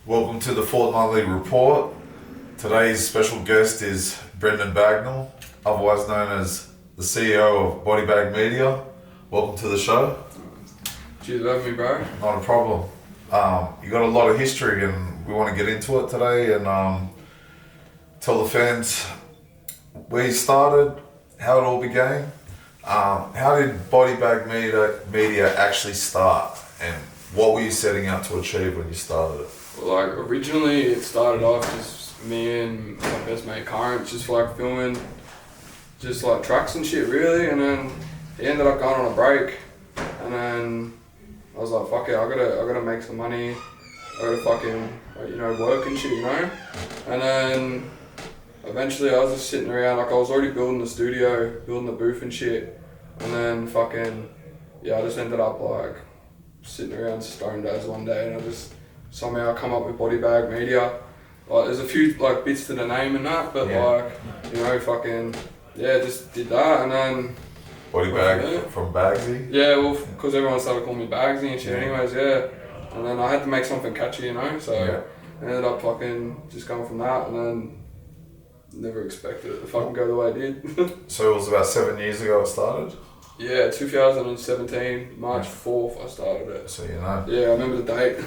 Welcome to the Fortnightly report. Today's special guest is Brendan Bagnall, otherwise known as the CEO of Bodybag Media. Welcome to the show. Cheers for having me, bro. Not a problem. You got a lot of history and we want to get into it today and tell the fans where you started, how it all began. How did Bodybag Media actually start, and what were you setting out to achieve when you started it? Well, like originally it started off just me and my best mate Current just like filming just like trucks and shit really, and then he ended up going on a break, and then I was like, fuck it, I gotta make some money, I gotta fucking work and shit, and then eventually I was just sitting around, like I was already building the studio, building the booth and shit, and then I just ended up like sitting around stoned as one day, and I just somehow come up with Bodybag Media. Like there's a few like bits to the name and that, but just did that, and then Bodybag from Bagsy? Yeah, well, because everyone started calling me Bagsy and shit anyways, and then I had to make something catchy, so I ended up just going from that, and then never expected it to fucking go the way it did. So it was about 7 years ago it started? Yeah, 2017, March 4th I started it. So you know. Yeah, I remember the date.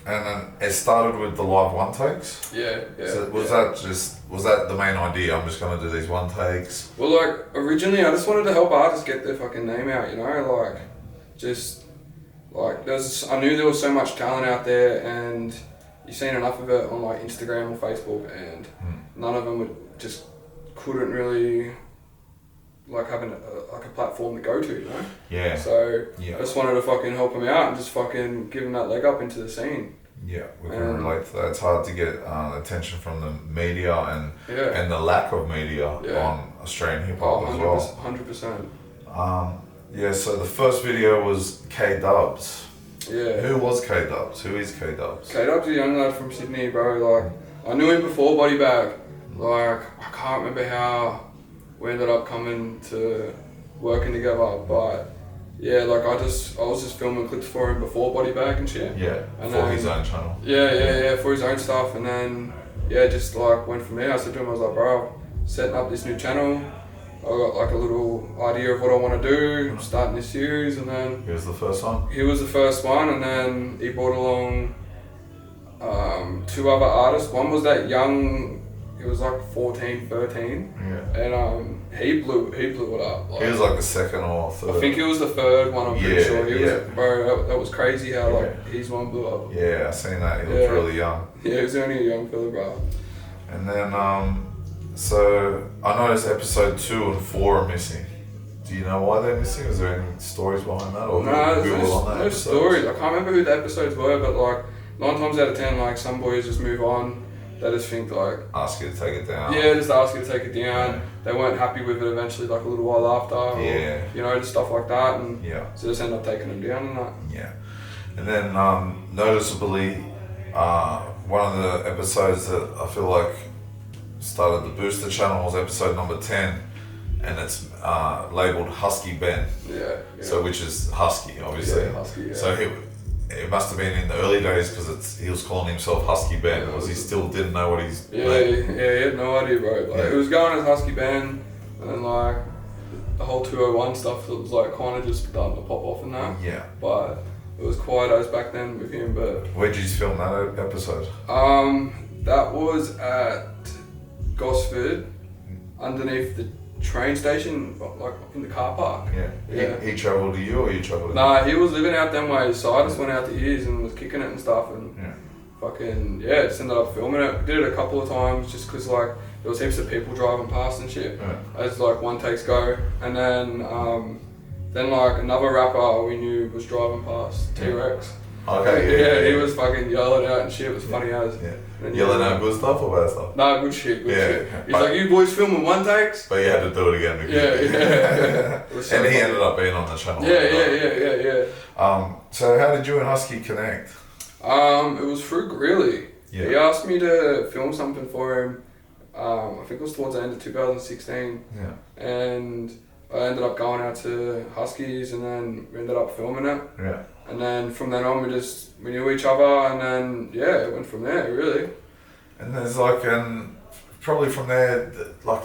And then it started with the live one takes? Yeah. So was that the main idea? I'm just gonna do these one takes? Well, like originally I just wanted to help artists get their fucking name out, I knew there was so much talent out there, and you've seen enough of it on like Instagram or Facebook, and none of them couldn't really like having a platform to go to, Yeah. So I just wanted to fucking help them out and just fucking give them that leg up into the scene. Yeah, we can relate to that. It's hard to get attention from the media and the lack of media on Australian hip hop as well. 100%. So the first video was K Dubs. Yeah. Who was K Dubs? Who is K Dubs? K Dubs is a young lad from Sydney, bro. Like I knew him before Bodybag. Like I can't remember how we ended up coming to working together, but yeah, like I was just filming clips for him before Bodybag and shit. Yeah, and for his own channel. Yeah, for his own stuff, and then just like went from there. I said to him, I was like, bro, setting up this new channel. I got like a little idea of what I want to do. I'm starting this series, and then he was the first one. He was the first one, and then he brought along two other artists. One was that young. He was like 14, 13, and he blew it up. Like, he was like the second or third. I think he was the third one. I'm pretty sure. He was, bro. That was crazy how his one blew up. Yeah, I seen that. He was really young. Yeah, he was only a young fella, bro. And then so I noticed episode 2 and 4 are missing. Do you know why they're missing? Is there any stories behind that, or no stories. I can't remember who the episodes were, but like 9 times out of 10, like some boys just move on. They just think like... ask you to take it down. Yeah, just ask you to take it down. Yeah. They weren't happy with it eventually, like a little while after. Or, just stuff like that. And so just end up taking them down and that. Yeah. And then noticeably, one of the episodes that I feel like started the booster channel was episode number 10. And it's labelled Husky Ben. Yeah. So which is Husky, obviously. Yeah, Husky, yeah. So it must have been in the early days because he was calling himself Husky Ben, because he still didn't know what he's... he had no idea, bro. Like, it was going as Husky Ben, and then like the whole 201 stuff that was like kind of just starting to pop off and that. Yeah. But it was quiet as back then with him, but... Where'd you film that episode? That was at Gosford, underneath the train station, like in the car park. Yeah. He travelled to you, or you travelled to him? Nah, he was living out them ways, so I just went out to his and was kicking it and stuff, and just ended up filming it. Did it a couple of times just because like there was heaps of people driving past and shit. As like one takes go, and then like another rapper we knew was driving past, T-Rex. Okay. He was fucking yelling out and shit. It was funny as. Yelling out good stuff or bad stuff? Nah, good shit. He's like, you boys filming one takes? But you had to do it again. So and he ended up being on the channel. Yeah. So how did you and Husky connect? It was through Greeley. Yeah. He asked me to film something for him. I think it was towards the end of 2016. Yeah. And I ended up going out to Huskies and then we ended up filming it. Yeah. And then from then on we knew each other and then it went from there really. And there's like, probably from there, like,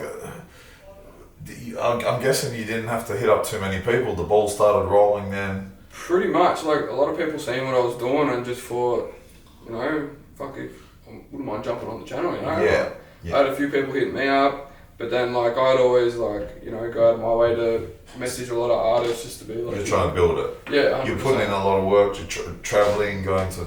I'm guessing you didn't have to hit up too many people. The ball started rolling then. Pretty much. Like a lot of people seen what I was doing and just thought, fuck if I wouldn't mind jumping on the channel, Yeah. I had a few people hit me up, but then like I'd always like, go out of my way to message a lot of artists just to be like. You're trying to build it. Yeah, 100%. You're putting in a lot of work, you're travelling, going to.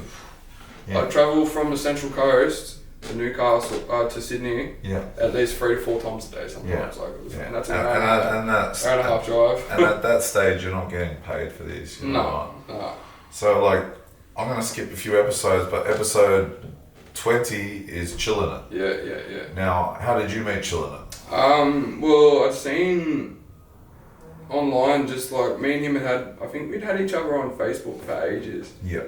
Yeah. I travel from the Central Coast to Newcastle to Sydney. Yeah. At least 3 to 4 times a day sometimes. Yeah. Like it was, Yeah. and that's and hour and a half drive. And at that stage, you're not getting paid for this. No. So like, I'm gonna skip a few episodes, but episode 20 is Chillin' It. Yeah. Now, how did you meet Chillin' It? Well, I'd seen online just like me and him I think we'd had each other on Facebook for ages. Yeah.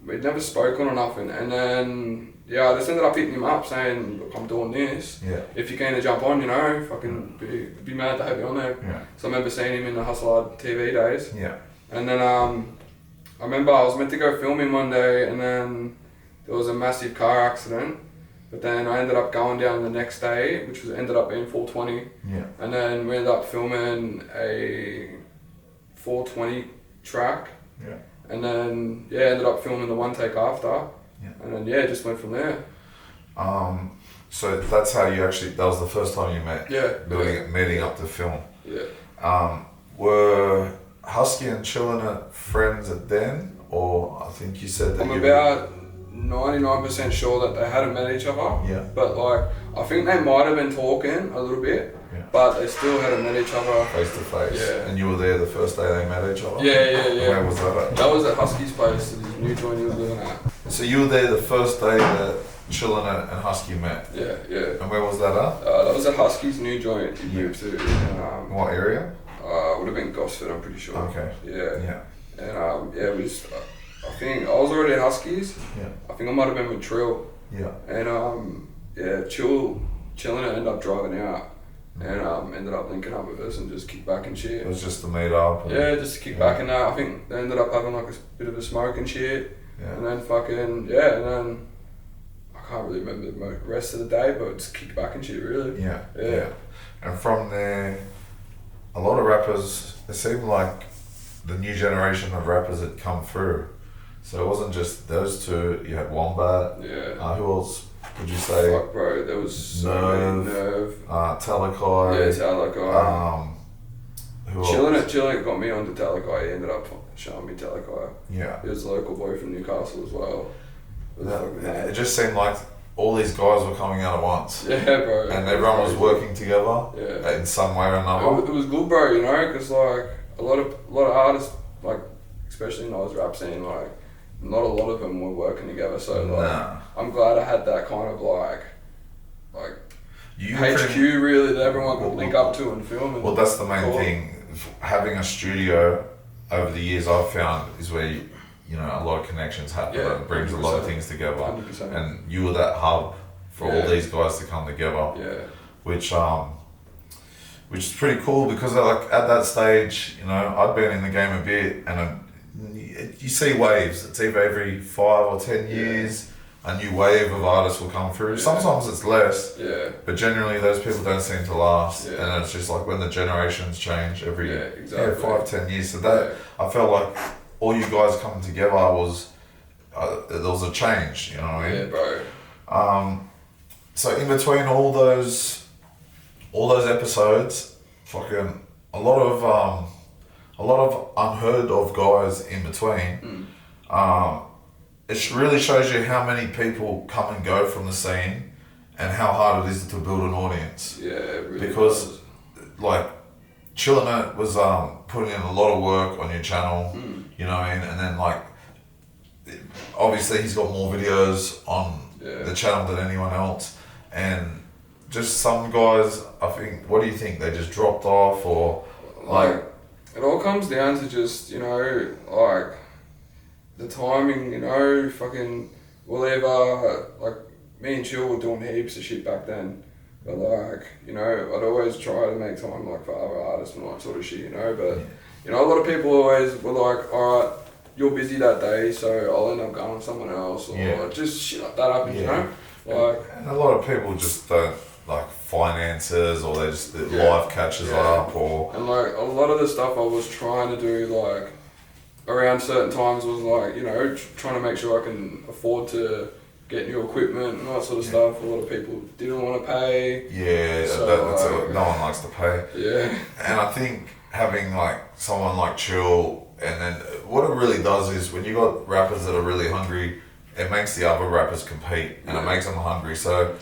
We'd never spoken or nothing, and then I just ended up hitting him up saying, look, I'm doing this. Yeah. If you're keen to jump on, fucking be mad to have you on there. Yeah. So I remember seeing him in the Hustler TV days. Yeah. And then I remember I was meant to go filming one day, and then there was a massive car accident. But then I ended up going down the next day, which ended up being 420. Yeah. And then we ended up filming a 420 track. Yeah. And then ended up filming the one take after. Yeah. And then just went from there. So that's how you that was the first time you met. Yeah. Meeting up to film. Yeah. Were Husky and Chillin' It friends at then, or I think you said that I'm about 99% sure that they hadn't met each other. Yeah. But like, I think they might have been talking a little bit. Yeah. But they still hadn't met each other. Face to face. Yeah. And you were there the first day they met each other? Yeah. Where was that at? That was at Husky's place, the new joint he was living at. So you were there the first day that Chillin' It and Husky met? Yeah. And where was that at? That was at Husky's new joint he moved to. What area? Would have been Gosford, I'm pretty sure. Okay. Yeah. And it was, I think I was already at Huskies. Yeah. I think I might have been with Trill. Yeah. And Chillin' It ended up driving out. And ended up linking up with us and just kick back and shit. It was just to meet up. Just to kick back and I think they ended up having like a bit of a smoke and shit. Yeah. And then and then I can't really remember the rest of the day, but just kicked back and shit really. Yeah. And from there, a lot of rappers, it seemed like the new generation of rappers had come through. So it wasn't just those two, you had Wombat. Yeah. Who else would you say? Fuck bro, there was so many Nerve. Talakai. Yeah, Talakai. Who else? Chillin' It got me onto Talakai. He ended up showing me Talakai. Yeah. He was a local boy from Newcastle as well. It just seemed like all these guys were coming out at once. Yeah, bro. And everyone was working together. Yeah. In some way or another. It was good, bro. Because like a lot of artists, like especially in the Oz rap scene, like not a lot of them were working together. So like, I'm glad I had that kind of like HQ really that everyone could link up to and film. Well, that's the main thing. Having a studio over the years, I've found is where a lot of connections happen. It brings 100%. A lot of things together. 100%. And you were that hub for all these guys to come together. Yeah. Which is pretty cool because like at that stage, I'd been in the game a bit, and you see waves. It's either every 5 or 10 years. A new wave of artists will come through. Sometimes it's less, but generally those people don't seem to last. And it's just like when the generations change every 5-10 years. So that I felt like all you guys coming together was there was a change. You know what I mean? Yeah, bro. So in between all those episodes, fucking a lot of unheard of guys in between. It really shows you how many people come and go from the scene and how hard it is to build an audience. Yeah, it really because like Chillin' It was putting in a lot of work on your channel, you know what I mean? And then like obviously he's got more videos on the channel than anyone else, and just some guys, I think, what do you think? They just dropped off, or like it all comes down to just like the timing, fucking we'll either like me and Chill were doing heaps of shit back then. But like, you know, I'd always try to make time like for other artists and all that sort of shit, you know. But you know, a lot of people always were like, all right, you're busy that day, so I'll end up going with someone else, or just shit like that happens, you know. Like, and a lot of people just don't like finances, or they just life catches up, or and like a lot of the stuff I was trying to do like around certain times was like, you know, trying to make sure I can afford to get new equipment and all that sort of stuff. A lot of people didn't want to pay. Yeah, so, no one likes to pay. Yeah. And I think having like someone like Chill, and then what it really does is when you got rappers that are really hungry, it makes the other rappers compete, and it makes them hungry. So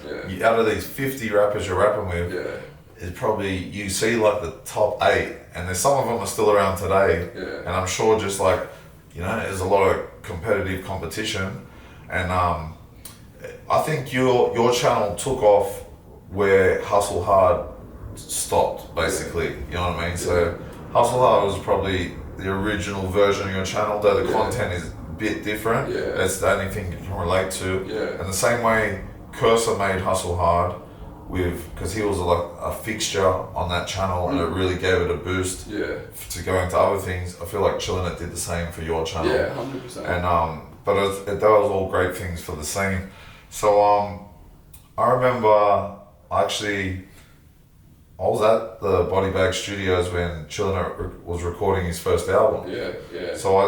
out of these 50 rappers you're rapping with, it's probably, you see like the top 8, and there's some of them are still around today. And I'm sure just like, you know, there's a lot of competitive competition, and I think your channel took off where Hustle Hard stopped, basically. You know what I mean? So Hustle Hard was probably the original version of your channel, though the content is a bit different. That's the only thing you can relate to. And the same way Cursor made Hustle Hard because he was like a fixture on that channel, and it really gave it a boost to go into other things. I feel like Chillin' It did the same for your channel. 100%. And but that was all great things for the scene. So I remember I was at the Bodybag Studios when Chillin' was recording his first album. So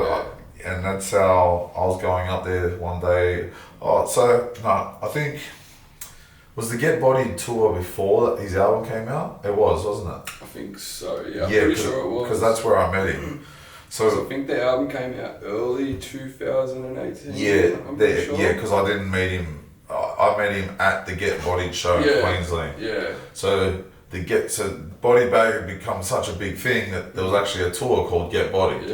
and that's how I was going up there one day. I think, was the Get Bodied tour before his album came out? It was, wasn't it? I think so, yeah. I'm pretty sure it was. Because that's where I met him. So I think the album came out early 2018. Yeah, because I didn't meet him. I met him at the Get Bodied show in Queensland. So Bodybag had become such a big thing that there was actually a tour called Get Bodied.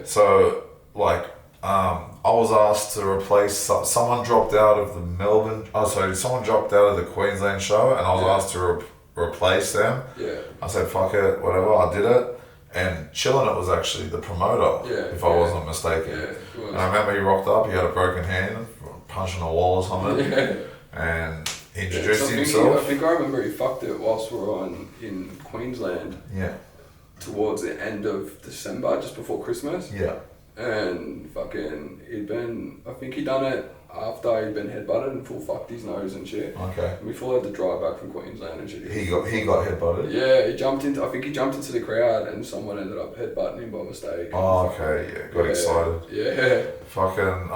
So like, I was asked to replace someone dropped out of the someone dropped out of the Queensland show, and I was asked to replace them. I said fuck it, whatever. I did it. And Chillin' It was actually the promoter, if I wasn't mistaken. And I remember he rocked up, he had a broken hand, punching a wall or something, and he introduced himself. I think I remember he fucked it whilst we were in Queensland. Towards the end of December, just before Christmas. And fucking, I think he'd done it after he'd been headbutted and full fucked his nose and shit. And we full had to drive back from Queensland and shit. He got headbutted? Yeah, I think he jumped into the crowd and someone ended up headbutting him by mistake. Got excited. Fucking,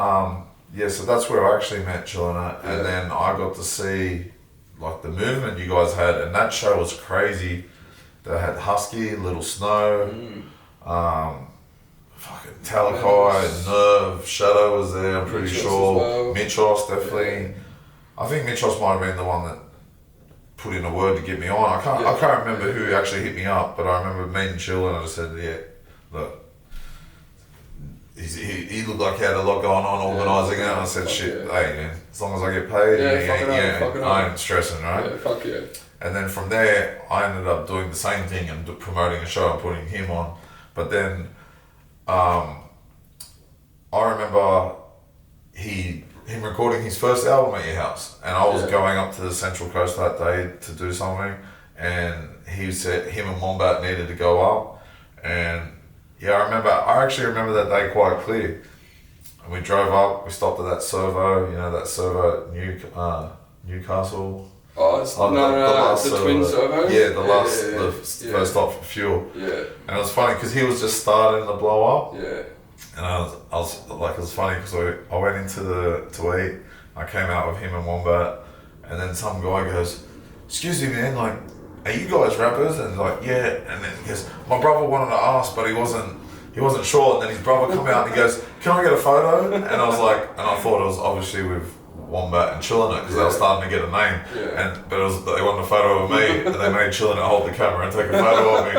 so that's where I actually met Chillin' It, and then I got to see like the movement you guys had, and that show was crazy. They had Husky, Little Snow, fucking Talakai, Nerve, Shadow was there, I'm pretty sure. Mitros, definitely. I think Mitros might have been the one that put in a word to get me on. I can't remember who actually hit me up, but I remember meeting Chill, and I just said, look, he looked like he had a lot going on organising it, and I said, hey man, as long as I get paid, I ain't stressing, right? And then from there, I ended up doing the same thing and promoting a show and putting him on. But then I remember him recording his first album at your house, and I was going up to the Central Coast that day to do something, and he said him and Wombat needed to go up, and I actually remember that day quite clear. And we drove up, we stopped at that servo, at Newcastle. The twin servo? Yeah, the first stop for fuel. And it was funny because he was just starting to blow up. And I was like, it was funny because I went into to eat. I came out with him and Wombat, and then some guy goes, "Excuse me, man, like, are you guys rappers?" And like, yeah. And then he goes, "My brother wanted to ask, but he wasn't sure." And then his brother come out and he goes, "Can I get a photo?" And I was like, and I thought it was obviously with Wombat and Chillin' It because they were starting to get a name. But they wanted a photo of me, and they made Chillin' It hold the camera and take a photo of me.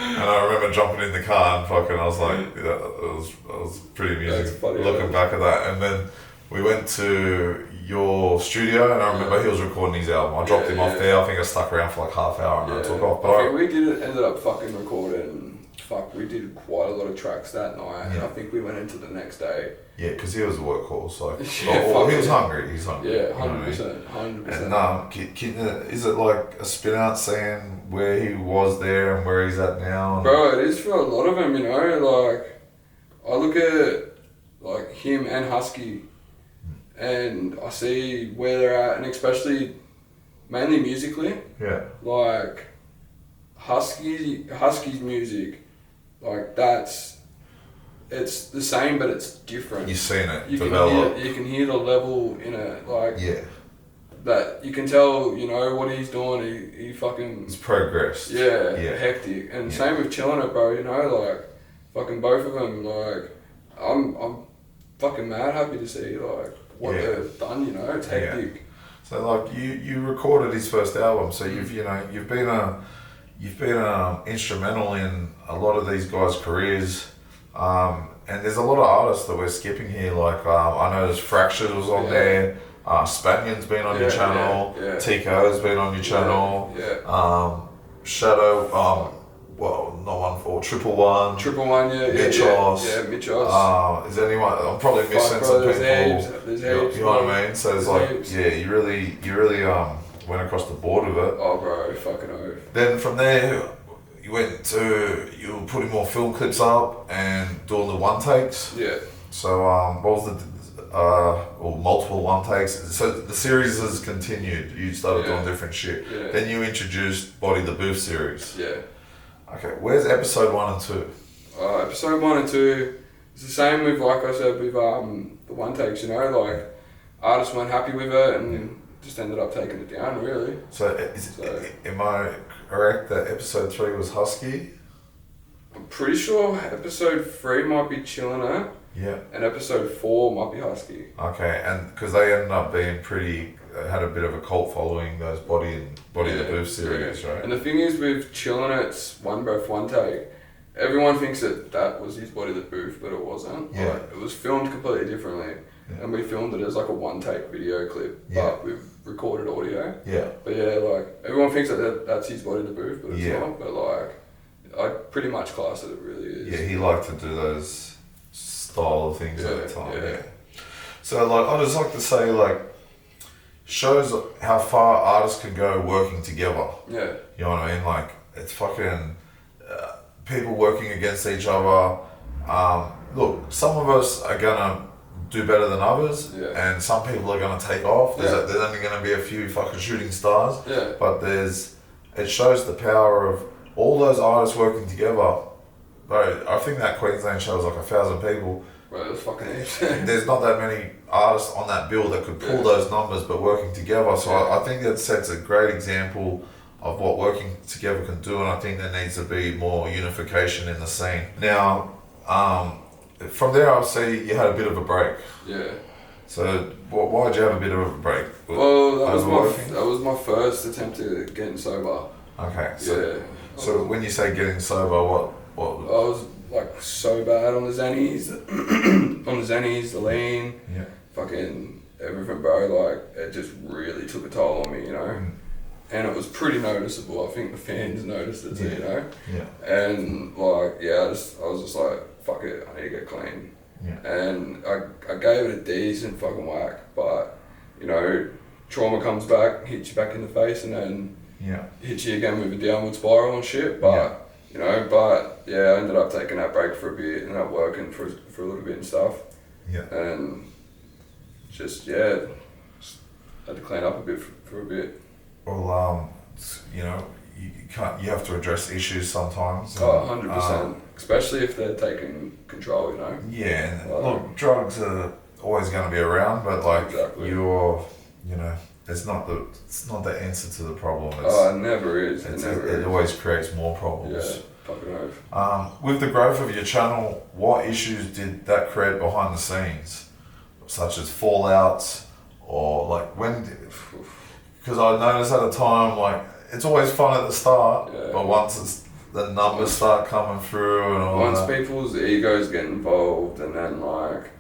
And I remember jumping in the car and fucking, I was like, it was pretty amusing looking back at that. And then we went to your studio, and I remember he was recording his album. I dropped him off there. I think I stuck around for like half hour and I took off. But we ended up fucking recording fuck, we did quite a lot of tracks that night, and Yeah. I think we went into the next day. Yeah, because he was a workhorse. Like, Yeah, or he was yeah. hungry. He's hungry. Yeah, you know what I mean? 100%, 100%. And is it like a spin out saying where he was there and where he's at now? And Bro, it is for a lot of them, you know, like, I look at, like, him and Husky, and I see where they're at, and especially, mainly musically, yeah, like, Husky's music, like, it's the same, but it's different. you've seen it You develop. can hear the level in it, like, Yeah, that you can tell, you know, what he's doing, he fucking, it's progressed. yeah, Yeah. hectic. And Yeah. same with Chillin' It, bro, you know, like, fucking both of them, like, I'm fucking mad happy to see, like, what Yeah. they've done, you know, it's hectic. So like you recorded his first album, so you've been instrumental in a lot of these guys' careers, and there's a lot of artists that we're skipping here. Like I noticed Fractured was on Yeah. there. Spanion's been on your Yeah, channel. yeah, yeah. Tico's been on your channel. Yeah. Shadow. Well, not 1-4, 111. 111, yeah, Mitchos. yeah, Mitchos. Is anyone? I'm probably missing Fuck, some bro, people. there's heaps, You know what bro. I mean? So it's There's like, heaps. yeah, you really went across the board with it. Oh, bro, fucking oath. Then from there, you were putting more film clips up and doing the one takes. Yeah. So what was or multiple one takes. So the series has continued. You started doing different shit. Yeah. Then you introduced Body the Booth series. Yeah. Okay, where's episode 1 and 2? Episode 1 and 2, it's the same with, like I said, with the one takes, you know, like, artists weren't happy with it and just ended up taking it down, really. So, am I correct that episode 3 was Husky? I'm pretty sure episode 3 might be Chillin' It, Yeah. and episode 4 might be Husky. Okay, and because they ended up being had a bit of a cult following, those Body the Booth series, right? And the thing is with Chillin' It's One Breath, One Take, everyone thinks that was his Body the Booth, but it wasn't. Yeah. Like, it was filmed completely differently. Yeah. And we filmed it as like a one take video clip, but with recorded audio. Yeah. But yeah, like, everyone thinks that's his Body the Booth, but it's not. But like, I pretty much class it really is. Yeah, he liked to do those style of things at the time. Yeah. So like, I just like to say, like, shows how far artists can go working together. Yeah. You know what I mean? Like, it's fucking people working against each other. Look, some of us are gonna do better than others, and some people are gonna take off. There's only gonna be a few fucking shooting stars. Yeah. But it shows the power of all those artists working together. Bro, I think that Queensland show was like 1,000 people. Bro, it was fucking heaps. There's not that many artists on that bill that could pull those numbers, but working together. So I think that sets a great example of what working together can do, and I think there needs to be more unification in the scene. Now, from there, I'll see you had a bit of a break. Yeah. So why did you have a bit of a break? Well, that Overworking? was my first attempt at getting sober. Okay. So when you say getting sober, what? I was like so bad on the Xannies, the lean, fucking everything, bro. Like, it just really took a toll on me, you know. And it was pretty noticeable. I think the fans noticed it too, you know. Yeah. And like, I was just like, fuck it, I need to get clean. Yeah. And I gave it a decent fucking whack, but you know, trauma comes back, hits you back in the face, and then hits you again with a downward spiral and shit. But you know, I ended up taking that break for a bit, ended up working for a little bit and stuff. Yeah. And just had to clean up a bit for a bit. Well, you know, you have to address issues sometimes. 100%. Especially if they're taking control, you know. Yeah, and look, drugs are always going to be around, but like it's not the answer to the problem. It never is. It always creates more problems. Yeah, fucking oath. With the growth of your channel, what issues did that create behind the scenes, such as fallouts, or like because I noticed at a time, like, it's always fun at the start, but once the numbers start coming through and all once people's egos get involved, and then like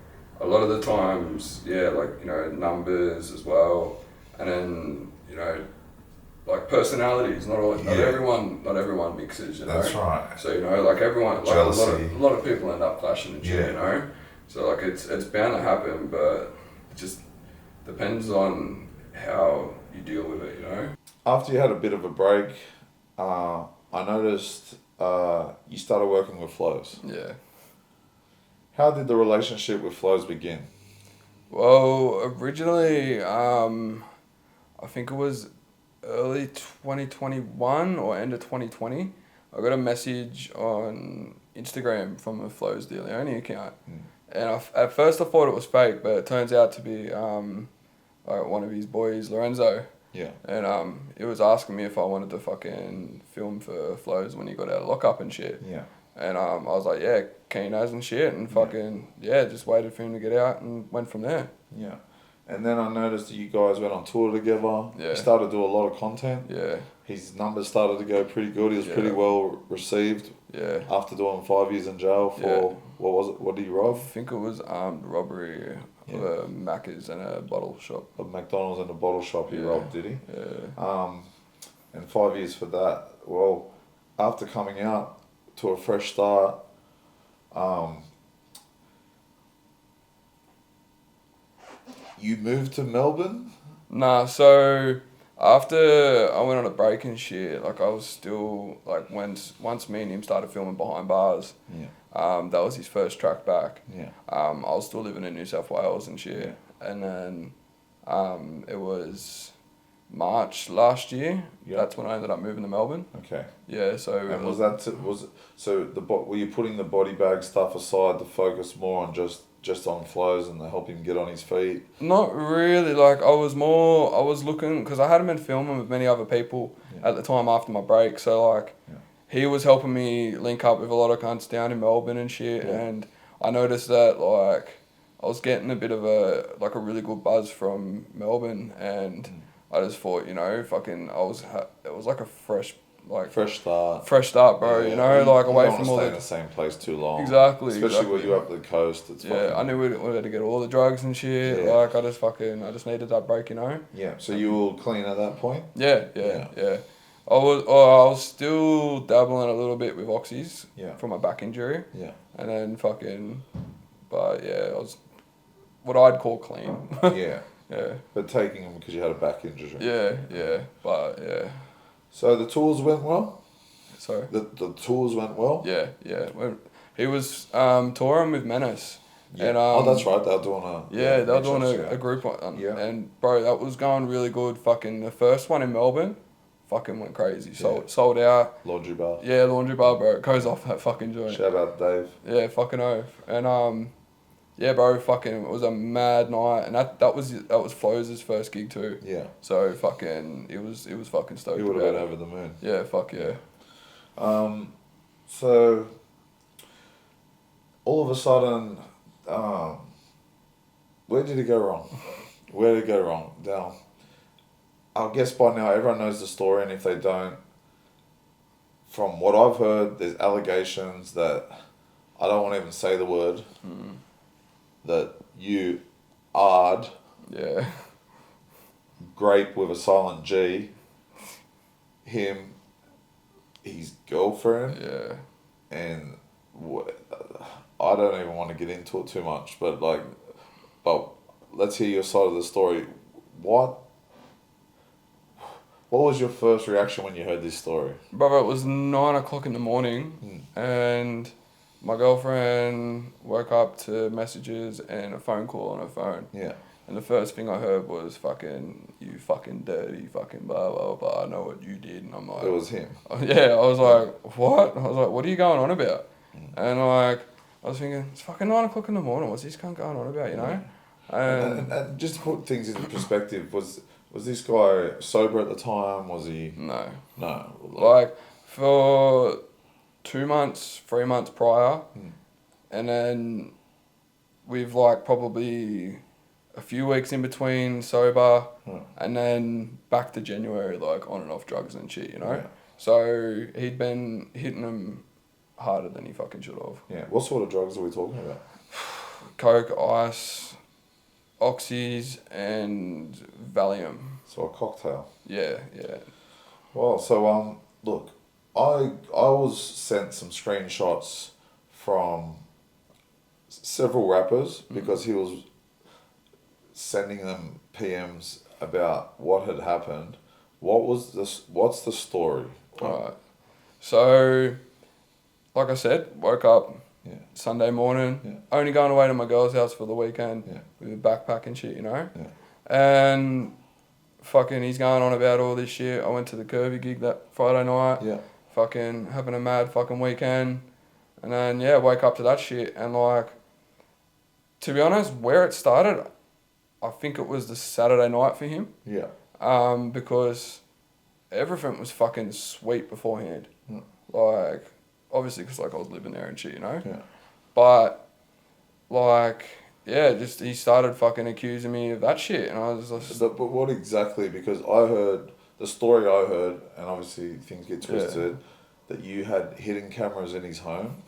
a lot of the times, like, you know, numbers as well, and then, you know, like personalities. Not Yeah. everyone mixes. You know. That's right. So like everyone, like Jealousy. a lot of people end up clashing and shit. Yeah. You know. So like it's bound to happen, but it just depends on how you deal with it. You know. After you had a bit of a break, I noticed you started working with Flows. Yeah. How did the relationship with Flows begin? Well, originally, I think it was early 2021 or end of 2020. I got a message on Instagram from a Flows De Leone account. And at first I thought it was fake, but it turns out to be like one of his boys, Lorenzo. Yeah. And he was asking me if I wanted to fucking film for Flows when he got out of lockup and shit. Yeah. And I was like, yeah, keen as and shit. And fucking, just waited for him to get out and went from there. Yeah. And then I noticed that you guys went on tour together. Yeah. You started to do a lot of content. Yeah. His numbers started to go pretty good. He was pretty well received. Yeah. After doing 5 years in jail for, what was it? What did he rob? I think it was armed robbery of a Macca's and a bottle shop. A McDonald's and a bottle shop he robbed, did he? Yeah. And 5 years for that. Well, after coming out to a fresh start, you moved to Melbourne? Nah, so after I went on a break and shit, like I was still like once me and him started filming Behind Bars. Yeah. That was his first track back. Yeah. I was still living in New South Wales and shit. Yeah. And then it was March last year. Yeah. That's when I ended up moving to Melbourne. Okay. Yeah, so And were you putting the Bodybag stuff aside to focus more on just on Flows and to help him get on his feet? Not really. Like I was looking because I hadn't been filming with many other people at the time after my break. So like, he was helping me link up with a lot of cunts down in Melbourne and shit. Yeah. And I noticed that like I was getting a bit of a really good buzz from Melbourne, and I just thought, you know, fucking it was like a fresh start, bro. Yeah. You know, like away from all stay the in the same place too long. Exactly. Especially when you're up the coast. It's I knew we had to get all the drugs and shit. Yeah. Like I just needed that break, you know. Yeah. So you were clean at that point? Yeah. I was still dabbling a little bit with oxys from my back injury. Yeah. And then but yeah, I was what I'd call clean. Yeah. Yeah. But taking them because you had a back injury. Yeah. But yeah. So the tours went well? Sorry? The tours went well? Yeah. He was touring with Menace. Yeah. And, that's right. They were doing they were doing a group one. Yeah. And bro, that was going really good. Fucking the first one in Melbourne, fucking went crazy. Sold out. Laundry bar. Yeah, Laundry Bar, bro. It goes off that fucking joint. Shout out Dave. Yeah, fucking oath. And yeah, bro, fucking it was a mad night, and that was Flows' first gig too. Yeah. So fucking it was fucking stoked. He would have been over the moon. Yeah, fuck yeah. So all of a sudden, where did it go wrong? Where did it go wrong? Now, I guess by now everyone knows the story, and if they don't, from what I've heard, there's allegations that I don't want to even say the word. That you are grape with a silent G, him, his girlfriend, and I don't even want to get into it too much, but let's hear your side of the story. What was your first reaction when you heard this story? Brother, it was 9 o'clock in the morning, and my girlfriend woke up to messages and a phone call on her phone. Yeah. And the first thing I heard was fucking, you fucking dirty, fucking blah, blah, blah. I know what you did. And I'm like... It was him. Yeah, I was like, what? I was like, what are you going on about? And like, I was thinking, it's fucking 9 o'clock in the morning. What's this cunt going on about, you know? And just to put things into perspective, was this guy sober at the time? Was he... No. No. Like, for 2 months, 3 months prior, and then we've like probably a few weeks in between sober, and then back to January, like on and off drugs and shit, you know? Yeah. So he'd been hitting them harder than he fucking should have. Yeah. What sort of drugs are we talking about? Coke, ice, oxys, and Valium. So a cocktail. Yeah. Well, so look, I was sent some screenshots from several rappers because he was sending them PMs about what had happened. What was this? What's the story? Alright. So, like I said, woke up Yeah. Sunday morning, Yeah. only going away to my girl's house for the weekend Yeah. with a backpack and shit, you know? Yeah. And fucking he's going on about all this shit. I went to the Curvy gig that Friday night, Yeah. fucking having a mad fucking weekend. And then, yeah, wake up to that shit. And like, to be honest, where it started, I think it was the Saturday night for him. Yeah. Because everything was fucking sweet beforehand. Mm. Like, obviously, because like I was living there and shit, you know? Yeah. But, like, yeah, just he started fucking accusing me of that shit. And I was just, But what exactly? Because I heard the story I heard, and obviously things get twisted, that you had hidden cameras in his home.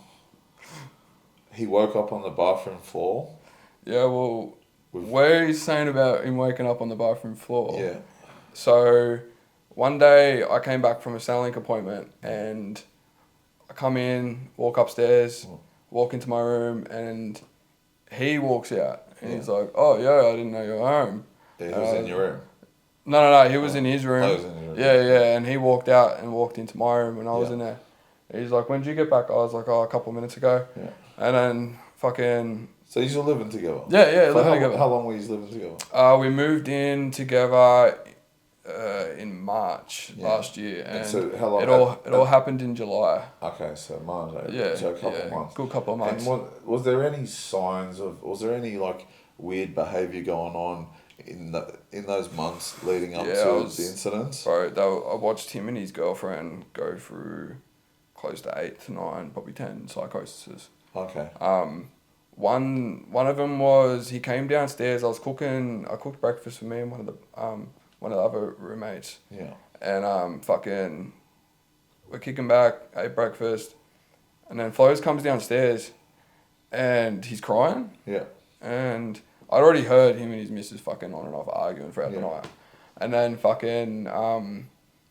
He woke up on the bathroom floor. yeah, well, where he's saying about him waking up on the bathroom floor. Yeah. So, one day I came back from a Centrelink appointment and I come in, walk upstairs, walk into my room, and he walks out. And he's like, oh, yeah, I didn't know you were home. Yeah, he was in your room. No, he was in his room. Oh, he was in your room. Yeah, and he walked out and walked into my room and I was Yeah. in there. He's like, when did you get back? I was like, oh, a couple of minutes ago. Yeah. And then fucking... So you're living together? Yeah, So living together. How long were you living together? We moved in together in March last year. And so how long? It all happened in July. Okay, so March. Yeah. So a couple of months. Good couple of months. And was there any signs of? Was there any like weird behaviour going on in those months leading up to the incidents? Bro, I watched him and his girlfriend go through close to 8 to 9, probably 10 psychoses. Okay. One of them was he came downstairs. I cooked breakfast for me and one of the other roommates. Yeah. And fucking, we're kicking back, ate breakfast, and then Flows comes downstairs, and he's crying. Yeah. And I'd already heard him and his missus fucking on and off arguing throughout the night, and then fucking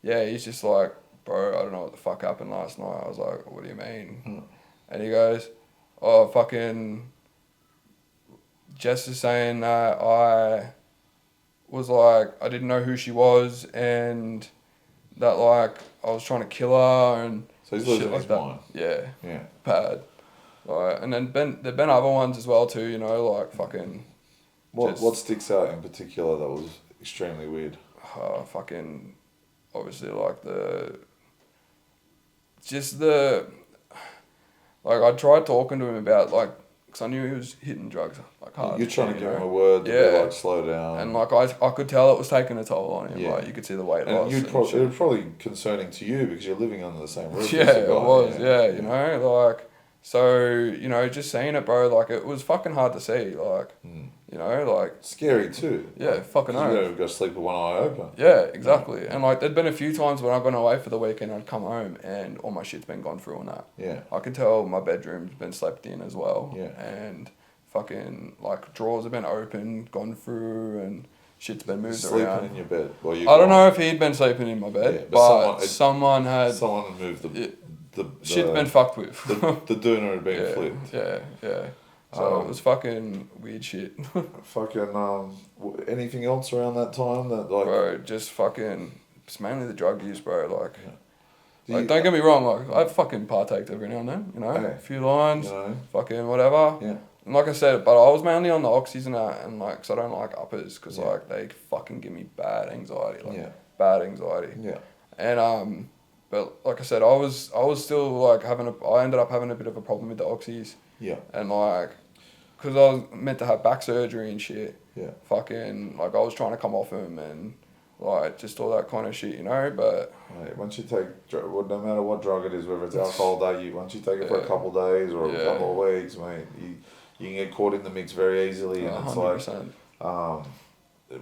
he's just like, bro, I don't know what the fuck happened last night. I was like, what do you mean? And he goes, oh, fucking, Jess is saying that I was like, I didn't know who she was and that like I was trying to kill her and so he's losing shit like his that. mind. Yeah. Bad. Like, and then there've been other ones as well too, you know, like fucking. What sticks out in particular that was extremely weird? Fucking, obviously like like I tried talking to him about like, because I knew he was hitting drugs like hard. You're trying to give him a word to be like, slow down. And like I could tell it was taking a toll on him. Yeah. Like you could see the weight and loss. It was probably concerning to you because you're living under the same roof. Yeah, it was. Yeah, you know, like, so, you know, just seeing it, bro, like it was fucking hard to see. Like, you know, like. Scary too. Yeah, fucking You gotta go sleep with one eye open. Yeah, exactly. And like there'd been a few times when I've gone away for the weekend, I'd come home and all my shit's been gone through and that. Yeah. I can tell my bedroom's been slept in as well. Yeah. And fucking like drawers have been opened, gone through, and shit's been moved sleeping around. in your bed. Well, I don't know if he'd been sleeping in my bed, Yeah, but someone had moved the shit's been fucked with. the doona had been flipped. Yeah. So it was fucking weird shit. Fucking anything else around that time that like? Bro, just fucking. It's mainly the drug use, bro. Like. Yeah. Like, don't get me wrong, like, I've fucking partaked every now and then, you know, a few lines, fucking whatever. Yeah. And like I said, but I was mainly on the oxys and that, and like, cause I don't like uppers, cause like, they fucking give me bad anxiety, bad anxiety. Yeah. And, but like I said, I was still like I ended up having a bit of a problem with the oxys. Yeah. And like, cause I was meant to have back surgery and shit. Yeah. Fucking, like, I was trying to come off them and, like, just all that kind of shit, you know, but... Mate, once you take, no matter what drug it is, whether it's alcohol, once you take it for a couple of days or a couple of weeks, mate, you can get caught in the mix very easily, and it's 100%. like,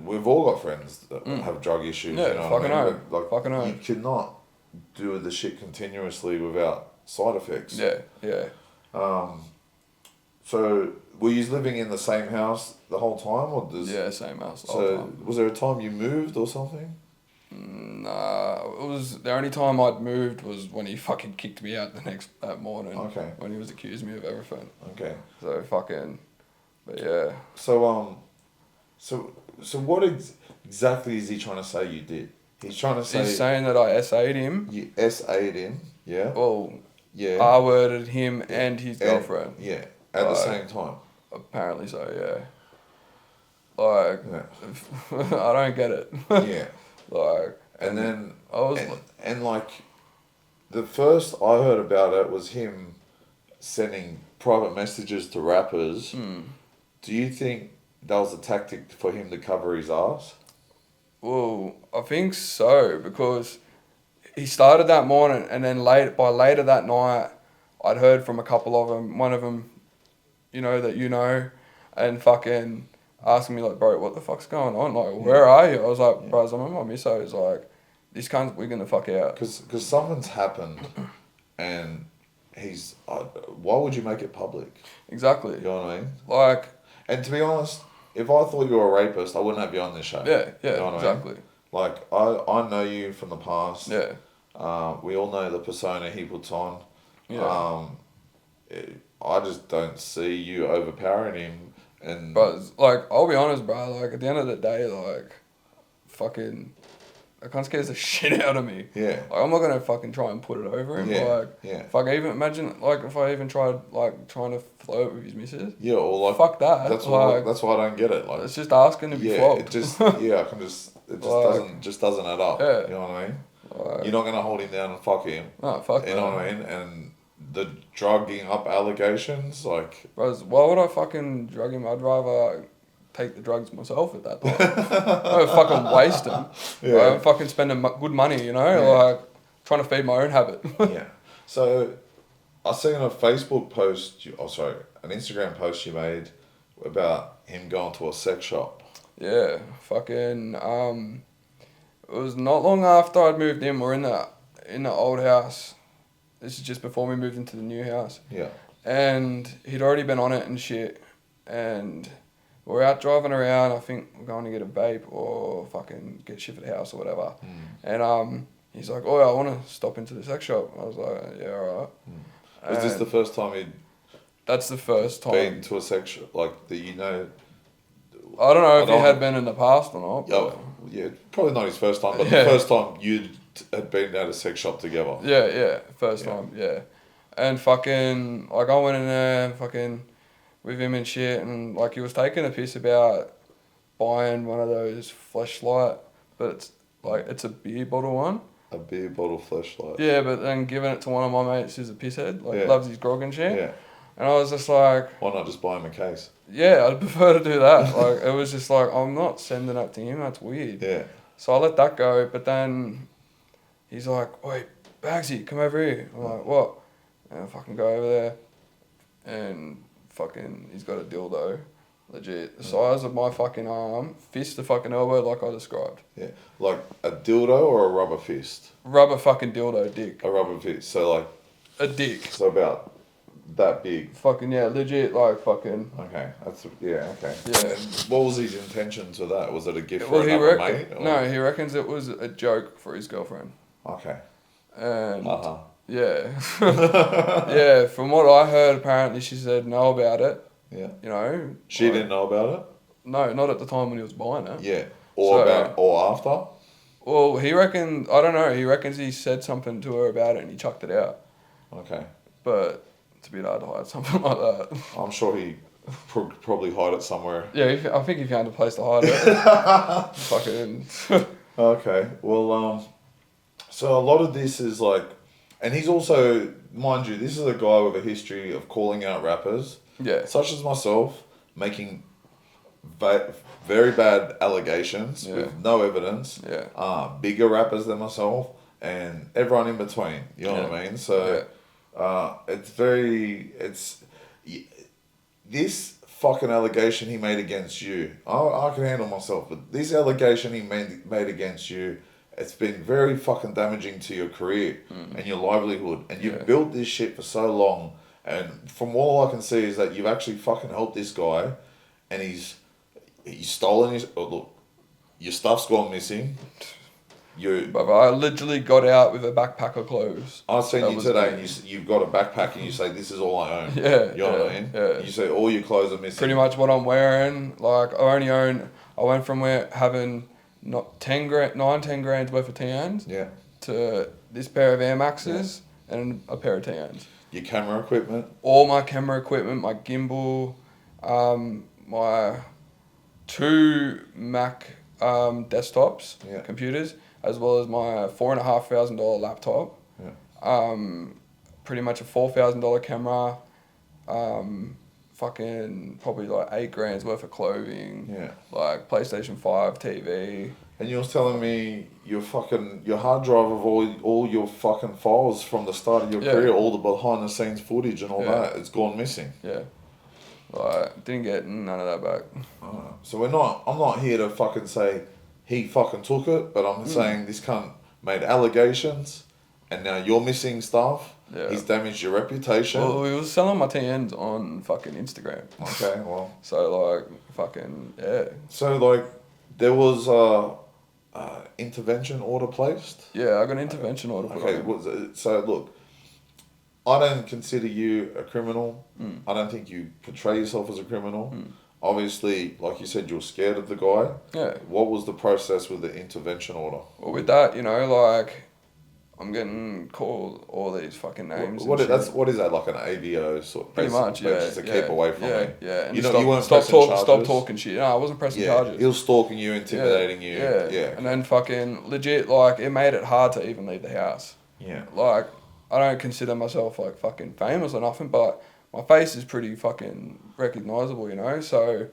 we've all got friends that have drug issues, Yeah, you know fucking what I mean? like, fucking you cannot do the shit continuously without side effects. Yeah. So, were you living in the same house the whole time, or Yeah, same house the so whole time. was there a time you moved or something? Nah, it was the only time I'd moved was when he fucking kicked me out that morning. Okay. When he was accusing me of everything. Okay. So fucking, but yeah. So what exactly is he trying to say you did? He's trying to say He's saying that I SA'd him. you SA'd him, yeah? Well, Yeah. R-worded him and his girlfriend. Yeah, at the same time. Apparently so, yeah. Like, Yeah. I don't get it. Yeah. Like, And then, I was and like, the first I heard about it was him sending private messages to rappers. Do you think that was a tactic for him to cover his ass? well, I think so, because he started that morning, and then by later that night, I'd heard from a couple of them. One of them, and fucking asking me like, bro, what the fuck's going on? Like, where are you? I was like, bro, I'm at my misso. He's like, this cunt's wigging the fuck out. Because something's happened, and why would you make it public? Exactly. You know what I mean? Like, and to be honest, if I thought you were a rapist, I wouldn't have you on this show. Yeah, you know exactly. I mean? Like, I know you from the past. Yeah. We all know the persona he puts on. Yeah. I just don't see you overpowering him. And but like, I'll be honest, bro. Like, at the end of the day, like, fucking, that cunt scares the shit out of me. Yeah. Like, I'm not gonna fucking try and put it over him. Yeah. Like, yeah. Fuck, even imagine like if I even tried like trying to flirt with his missus. Yeah, or like fuck that. That's like, why I don't get it. Like, it's just asking to be flogged. It just doesn't add up. Yeah. You know what I mean? Like, You're not gonna hold him down and fuck him. No, fuck. You know what I mean? And the drugging up allegations, like. Bros, why would I fucking drug him? I'd rather take the drugs myself at that time. I don't fucking waste them. Yeah. I'm fucking spending good money, Yeah. like trying to feed my own habit. Yeah. So, I seen a Facebook post, an Instagram post you made about him going to a sex shop. Yeah, fucking. It was not long after I'd moved in. We're in the old house. This is just before we moved into the new house. Yeah. And he'd already been on it and shit. And we're out driving around. I think we're going to get a vape or fucking get shit for the house or whatever. And he's like, oh, I want to stop into the sex shop. I was like, yeah, alright. Was this the first time he'd That's the first time. been to a sex shop? Like, that I don't know if he had been in the past or not. Oh, yeah, probably not his first time, but Yeah. the first time you had been at a sex shop together. Yeah, first time, yeah. And fucking, like, I went in there fucking with him and shit, and like, he was taking a piss about buying one of those fleshlight, but it's a beer bottle one. A beer bottle fleshlight. Yeah, but then giving it to one of my mates who's a pisshead, like, Yeah. loves his grog and shit. Yeah. And I was just like, Why not just buy him a case? yeah, I'd prefer to do that. Like, it was just like, I'm not sending that to him, that's weird. Yeah. So I let that go, but then he's like, wait, Bagsy, come over here. I'm like, what? And I fucking go over there, and fucking, he's got a dildo, legit, the size of my fucking arm, fist to fucking elbow, like I described. Yeah. Like a dildo or a rubber fist? Rubber fucking dildo dick. A rubber fist. So like. A dick. So about that big. Fucking, yeah, legit, like fucking. Okay. Okay. Yeah. And what was his intention to that? Was it a gift for Well, another mate? Or? No, he reckons it was a joke for his girlfriend. Okay. And. Yeah. Yeah, from what I heard, apparently she said no about it. Yeah. You know. She didn't know about it? No, not at the time when he was buying it. Yeah. Or after? Well, he reckons, I don't know, he reckons he said something to her about it and he chucked it out. Okay. But it's a bit hard to hide something like that. I'm sure he probably hide it somewhere. Yeah, I think he found a place to hide it. Fucking. Okay. Well, so a lot of this is like, and he's also, mind you, this is a guy with a history of calling out rappers. Yeah. Such as myself, making very bad allegations with no evidence. Yeah. Bigger rappers than myself and everyone in between. You know what I mean? So, this fucking allegation he made against you, I can handle myself, but this allegation he made against you, it's been very fucking damaging to your career and your livelihood. And you've built this shit for so long. And from all I can see is that you've actually fucking helped this guy, and he's stolen his. Oh, look, your stuff's gone missing. But I literally got out with a backpack of clothes. I seen That you was today, me. and you've got a backpack, and you say, "This is all I own." Yeah, You know what I yeah, mean? yeah. You say all your clothes are missing. Pretty much what I'm wearing. Like I went from having not 10 grand, 10 grand worth of TNs Yeah. to this pair of Air Maxes and a pair of TNs. Your camera equipment. All my camera equipment, my gimbal, my 2 Mac desktops, computers, as well as my $4,500 laptop. Yeah. Pretty much a $4,000 camera. Fucking probably like 8 grand's worth of clothing. Yeah. Like PlayStation 5 TV. And you was telling me your hard drive of all your fucking files from the start of your career, all the behind the scenes footage and all that, it's gone missing. Yeah. Like, didn't get none of that back. So I'm not here to fucking say he fucking took it, but I'm saying this cunt made allegations and now you're missing stuff. Yeah. He's damaged your reputation. Well, he was selling my TNs on fucking Instagram. Okay, well. So, like, fucking, yeah. So, like, there was intervention order placed? Yeah, I got an intervention order put on. Okay, so look, I don't consider you a criminal. I don't think you portray yourself as a criminal. Obviously, like you said, you're scared of the guy. Yeah. What was the process with the intervention order? Well, with that, like, I'm getting called all these fucking names. What is that, like an AVO sort of? Pretty much, yeah. Just to keep away from me. Yeah, and you weren't pressing charges? Stop talking shit. No, I wasn't pressing charges. He was stalking you, intimidating you. Yeah. And then fucking legit, like, it made it hard to even leave the house. Yeah. Like, I don't consider myself, like, fucking famous or nothing, but my face is pretty fucking recognisable, So,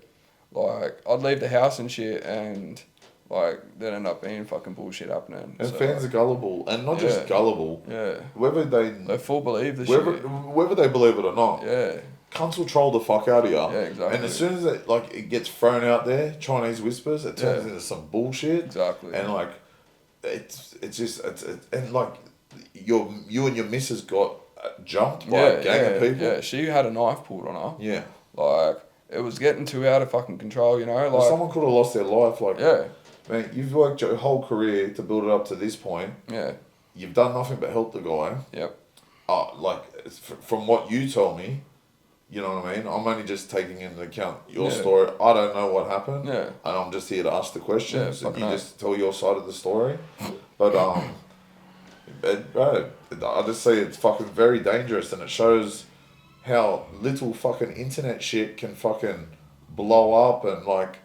like, I'd leave the house and shit and... like, there end up being fucking bullshit happening. And fans are gullible. And not just gullible. Yeah. Whether they full believe the shit. Whether they believe it or not. Yeah. Cunts will troll the fuck out of you. Yeah, exactly. And as soon as it gets thrown out there, Chinese whispers, it turns into some bullshit. Exactly. And, like, and, like, you and your missus got jumped by a gang of people. Yeah, she had a knife pulled on her. Yeah. Like, it was getting too out of fucking control, Like, well, someone could have lost their life. Like, yeah. Man, you've worked your whole career to build it up to this point. Yeah. You've done nothing but help the guy. Yep. Like, from what you tell me, you know what I mean? I'm only just taking into account your story. I don't know what happened. Yeah. And I'm just here to ask the questions. Yeah, and you just tell your side of the story. But, bro, I just say it's fucking very dangerous, and it shows how little fucking internet shit can fucking blow up. And, like,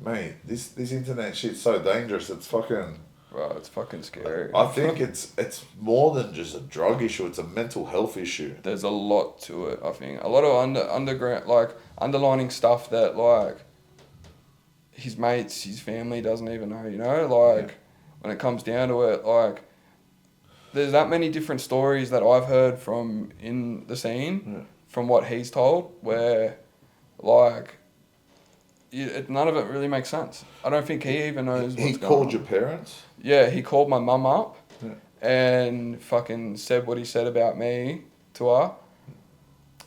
mate, this internet shit's so dangerous. It's fucking... Bro, it's fucking scary. I think it's more than just a drug issue. It's a mental health issue. There's a lot to it, I think. A lot of underground, like, underlining stuff that, like, his mates, his family doesn't even know, Like, when it comes down to it, like, there's that many different stories that I've heard from in the scene, from what he's told, where, like... none of it really makes sense. I don't think he even knows what's going on. He called your parents? Yeah, he called my mum up and fucking said what he said about me to her.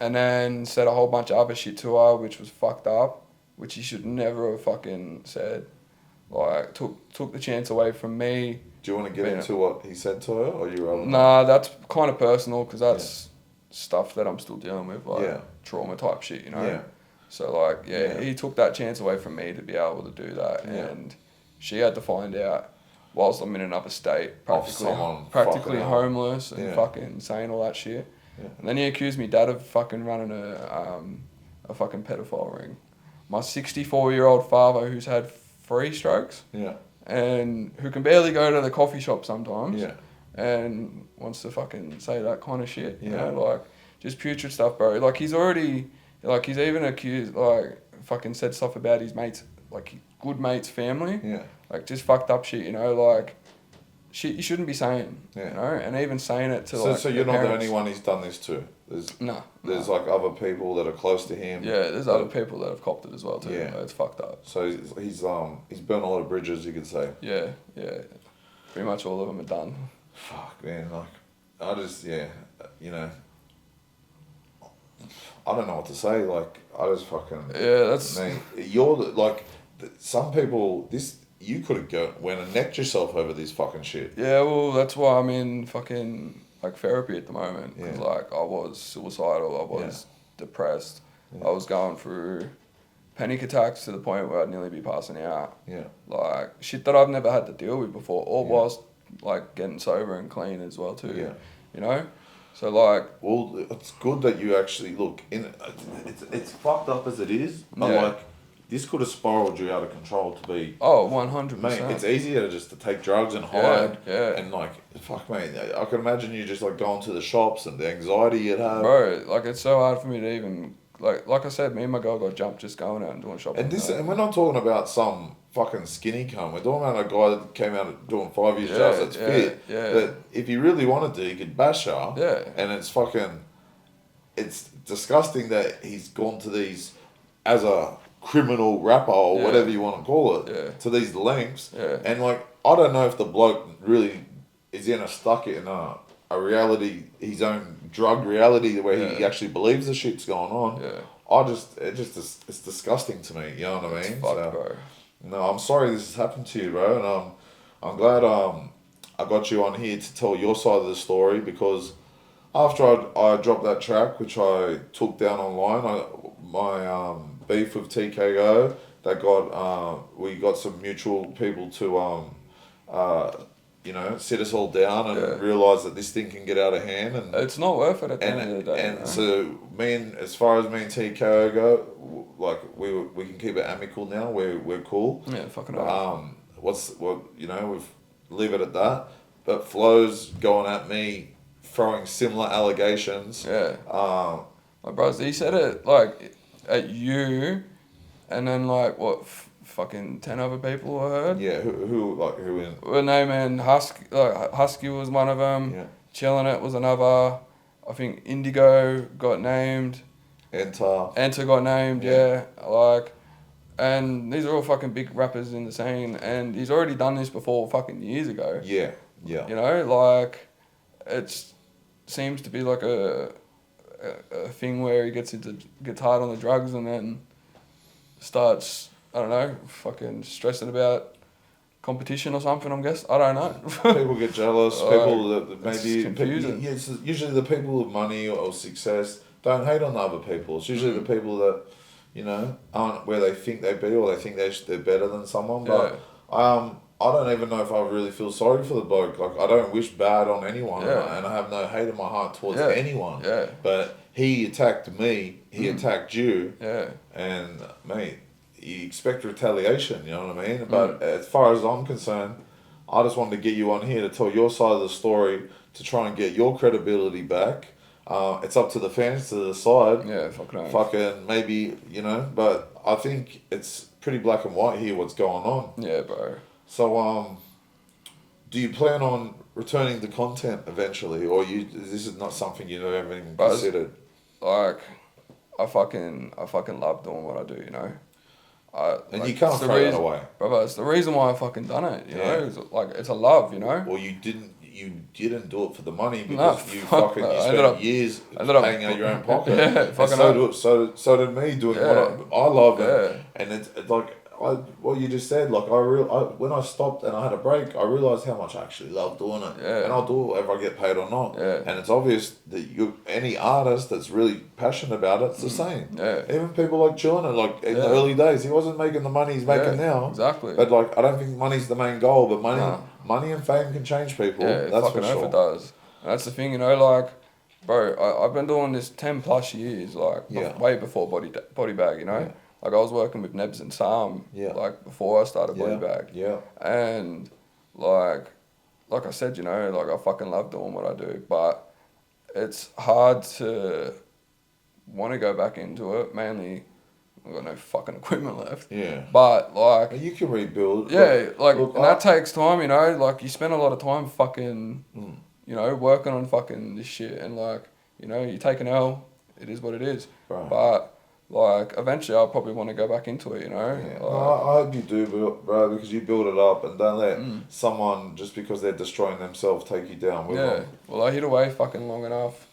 And then said a whole bunch of other shit to her, which was fucked up, which he should never have fucking said. Like, took the chance away from me. Do you want to get into what he said to her, or you rather? Nah, that's kind of personal, because that's stuff that I'm still dealing with, like trauma type shit, Yeah. So, like, he took that chance away from me to be able to do that. Yeah. And she had to find out whilst I'm in another state, practically homeless and fucking saying all that shit. Yeah. And then he accused me dad of fucking running a fucking pedophile ring. My 64-year-old father, who's had 3 strokes. Yeah. And who can barely go to the coffee shop sometimes. Yeah. And wants to fucking say that kind of shit. Yeah. Like, just putrid stuff, bro. Like, he's already... Like, he's even accused, like, fucking said stuff about his mates, like, good mates' family. Yeah. Like, just fucked up shit, like, shit you shouldn't be saying, and even saying it to, So you're not the only one he's done this to? There's like, other people that are close to him? Yeah, there's other people that have copped it as well, too. Yeah. It's fucked up. So he's burnt a lot of bridges, you could say? Yeah. Pretty much all of them are done. Fuck, man, like, I just, I don't know what to say. Like, I just fucking... Yeah, that's... Mate, you're like... Some people... you could have went and necked yourself over this fucking shit. Yeah, well, that's why I'm in fucking like therapy at the moment. Because Yeah. like I was suicidal, I was depressed, Yeah. I was going through panic attacks to the point where I'd nearly be passing out. Yeah. Like shit that I've never had to deal with before, all Yeah. whilst like getting sober and clean as well too. Yeah. You know, so like. Well, it's good that you actually look in. It's fucked up as it is, but Yeah. like this could have spiraled you out of control to be. Oh, 100%. Mate, it's easier just to take drugs and hide. Yeah. And like, fuck, mate, I can imagine you just like going to the shops and the anxiety you'd have. Bro, like it's so hard for me to even like I said, me and my girl got jumped just going out and doing shopping. And we're not talking about some fucking skinny cunt. We're talking about a guy that came out doing 5 years jobs that's fit. Yeah. That if he really wanted to, he could bash her. Yeah. And it's disgusting that he's gone to these as a criminal rapper or whatever you want to call it to these lengths. Yeah. And like, I don't know if the bloke really is stuck in a reality, his own drug reality where he actually believes the shit's going on. Yeah. It's disgusting to me. You know what I mean? Fuck, bro. No, I'm sorry this has happened to you, bro, and I'm glad I got you on here to tell your side of the story, because after I dropped that track, which I took down online, my beef with TKO, that we got some mutual people to sit us all down and realise that this thing can get out of hand, and it's not worth it at the end of the day. And so as far as me and TKO go, like we can keep it amicable now. We're cool. Yeah, fucking we've leave it at that. But Flo's going at me, throwing similar allegations. Yeah. My bros, he said it like at you, and then like what, fucking 10 other people were heard. Yeah. Who in? We're naming Husky was one of them. Yeah. Chillin' It was another. I think Indigo got named. Enter got named. Yeah. And these are all fucking big rappers in the scene, and he's already done this before fucking years ago. Yeah. Yeah. You know, like, it seems to be like a thing where he gets hard on the drugs and then starts, I don't know, fucking stressing about competition or something, I guess. I don't know. People get jealous. People that maybe... It's confusing. It's usually the people with money or success don't hate on the other people. It's usually the people that, aren't where they think they be, or they think they're better than someone. But I don't even know if I really feel sorry for the bloke. Like, I don't wish bad on anyone, and I have no hate in my heart towards anyone. Yeah. But he attacked me. He attacked you. Yeah. And mate, you expect retaliation. You know what I mean? But as far as I'm concerned, I just wanted to get you on here to tell your side of the story, to try and get your credibility back. It's up to the fans to decide. Yeah, fucking fucking maybe, but I think it's pretty black and white here what's going on. Yeah, bro. So, do you plan on returning the content eventually, or this is not something you ever even considered? Like, I fucking love doing what I do, And you can't throw that away. Brother, it's the reason why I fucking done it, you know? It's like, it's a love, Well, you didn't do it for the money, because you spent years paying out your own pocket. Yeah, fucking so did me doing what I love. And it's like, what you just said, like when I stopped and I had a break, I realised how much I actually love doing it. Yeah. And I'll do it whether I get paid or not. Yeah. And it's obvious that any artist that's really passionate about it's the same. Yeah. Even people like Chillin', like in the early days, he wasn't making the money he's making now. Exactly. But like, I don't think money's the main goal, but money and fame can change people. Yeah, that's for sure. It does. And that's the thing, like, bro, I've been doing this 10 plus years, like, way before Bodybag, Yeah. Like, I was working with Nebs and Sam, like, before I started Bodybag. Yeah. And, like I said, like, I fucking love doing what I do, but it's hard to want to go back into it, mainly, I've got no fucking equipment left. Yeah. But, like... You can rebuild. Yeah, that takes time, like, you spend a lot of time fucking, working on fucking this shit, and, like, you take an L, it is what it is. Right. But... like, eventually I'll probably want to go back into it, Yeah. I hope you do, bro, because you build it up, and don't let someone, just because they're destroying themselves, take you down with them. Well, I hid away fucking long enough,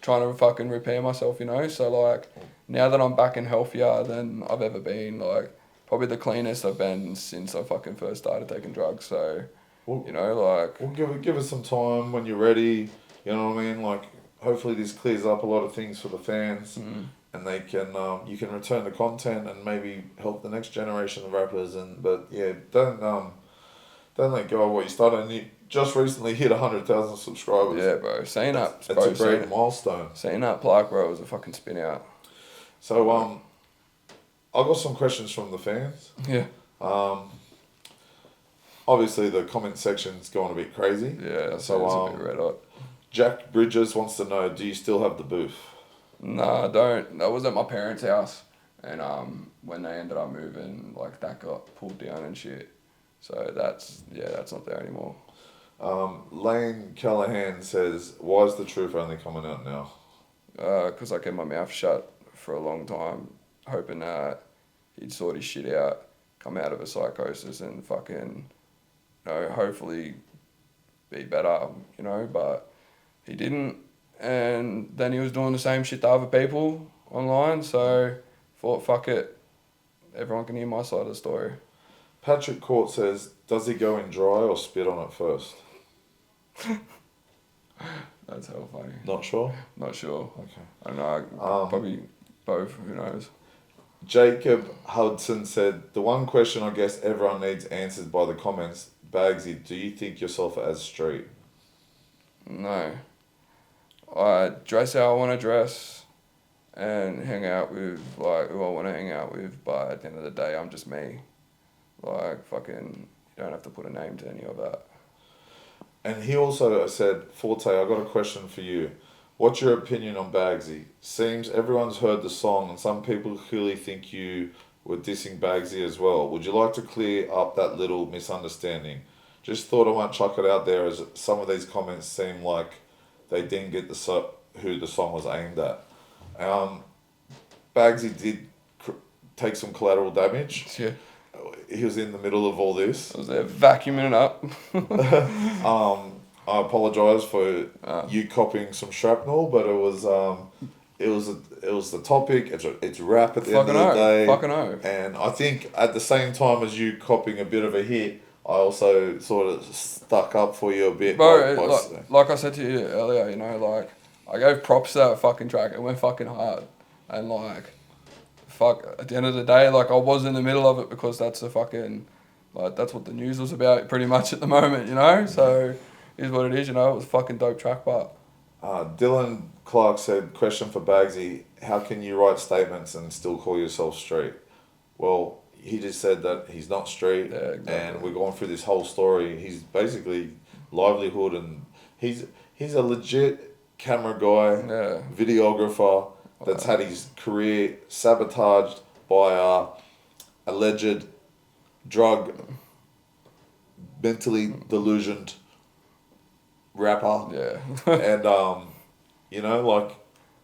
trying to fucking repair myself, so, like, now that I'm back and healthier than I've ever been, like, probably the cleanest I've been since I fucking first started taking drugs. So, Well, you know, like... Well, give us some time when you're ready. You know what I mean? Like, hopefully this clears up a lot of things for the fans, and they can you can return the content and maybe help the next generation of rappers. But yeah, don't let go of what you started. And you just recently hit 100,000 subscribers. Yeah, bro. Seeing that, That's a great milestone. Seeing that plaque, bro, was a fucking spin out. So I got some questions from the fans. Yeah. Obviously the comment section's gone a bit crazy. Yeah, so it's a bit red hot. Jack Bridges wants to know, do you still have the booth? No, I don't. That was at my parents' house, and when they ended up moving, like that got pulled down and shit. So that's not there anymore. Lane Callahan says, why is the truth only coming out now? Because I kept my mouth shut for a long time, hoping that he'd sort his shit out, come out of a psychosis and fucking, you know, hopefully be better, you know, but he didn't. And then he was doing the same shit to other people online, so thought, fuck it, everyone can hear my side of the story. Patrick Court says, does he go in dry or spit on it first? That's hell funny. Not sure? Not sure. Okay. I don't know, probably both, who knows. Jacob Hudson said, the one question I guess everyone needs answered by the comments, Bagsy, do you think yourself as street? No. I dress how I want to dress and hang out with, like, who I want to hang out with, but at the end of the day, I'm just me. Like, fucking, you don't have to put a name to any of that. And he also said, Forte, I got a question for you. What's your opinion on Bagsy? Seems everyone's heard the song and some people clearly think you were dissing Bagsy as well. Would you like to clear up that little misunderstanding? Just thought I might chuck it out there as some of these comments seem like they didn't get who the song was aimed at. Bagsy did take some collateral damage. Yeah. He was in the middle of all this. I was there vacuuming it up. I apologise for you copying some shrapnel, but it was the topic. It's rap at the end of the day. Fucking oath. And I think at the same time as you copying a bit of a hit, I also sort of stuck up for you a bit. Bro, like I said to you earlier, you know, like, I gave props to that fucking track. It went fucking hard. And, like, fuck, at the end of the day, like, I was in the middle of it because that's the fucking, like, that's what the news was about pretty much at the moment, you know? So, is what it is, you know? It was a fucking dope track, but... Dylan Clark said, question for Bagsy, how can you write statements and still call yourself straight? Well, he just said that he's not straight, and we're going through this whole story. He's basically livelihood, and he's a legit camera guy, videographer that's had his career sabotaged by a alleged drug, mentally delusioned rapper. Yeah. And you know, like,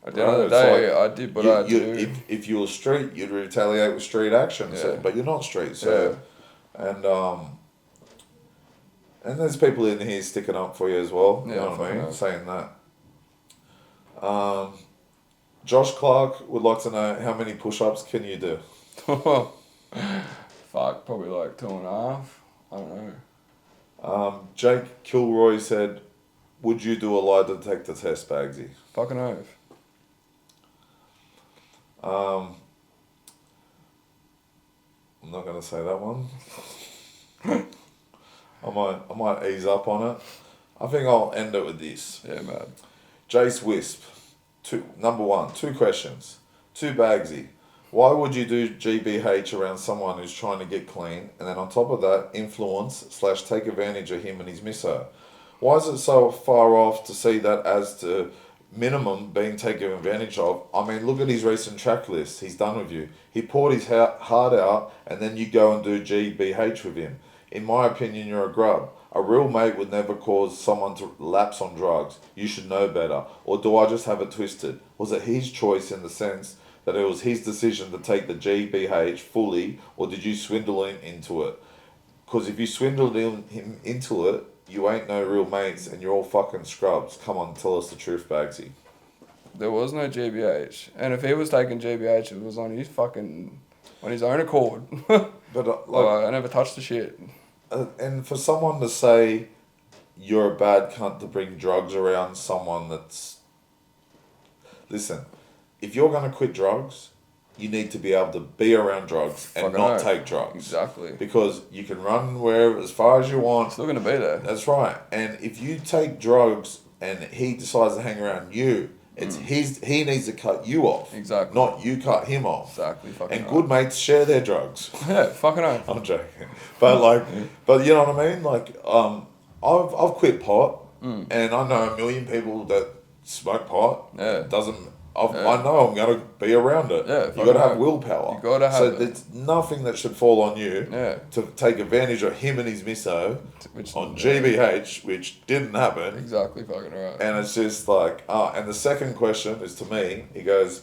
at the end of the day, like, I did what I do. If you were street, you'd retaliate with street action. Yeah. So, but you're not street, so and there's people in here sticking up for you as well. You know what I mean? Saying that. Josh Clark would like to know, how many push-ups can you do? Fuck, probably like 2.5. I don't know. Jake Kilroy said, would you do a lie detector test, Bagsy? Fucking oath. I'm not going to say that one. I might ease up on it. I think I'll end it with this. Yeah, man. Jace Wisp. Number 1, 2 questions. To Bagsy. Why would you do GBH around someone who's trying to get clean, and then on top of that, influence / take advantage of him and his misser? Why is it so far off to see that as to minimum being taken advantage of? I mean, look at his recent track list. He's done with you. He poured his heart out, and then you go and do GBH with him. In my opinion, you're a grub. A real mate would never cause someone to lapse on drugs. You should know better. Or do I just have it twisted? Was it his choice in the sense that it was his decision to take the GBH fully, or did you swindle him into it? Because if you swindled him into it, you ain't no real mates and you're all fucking scrubs. Come on, tell us the truth, Bagsy. There was no GBH. And if he was taking GBH, it was on his fucking on his own accord. But I never touched the shit. And for someone to say you're a bad cunt to bring drugs around someone that's... Listen, if you're going to quit drugs, you need to be able to be around drugs and not take drugs. Exactly. Because you can run wherever, as far as you want. It's still going to be there. That's right. And if you take drugs and he decides to hang around you, it's he needs to cut you off. Exactly. Not you cut him off. Exactly. Fucking And good mates share their drugs. Yeah, fucking oath. I'm joking. But but you know what I mean? I've quit pot, and I know a million people that smoke pot. Yeah. I know I'm going to be around it. Yeah, you got to have willpower. You got to have so it. there's nothing that should fall on you to take advantage of him and his misso on GBH, which didn't happen. Exactly, fucking right. And it's just like, and the second question is to me, he goes,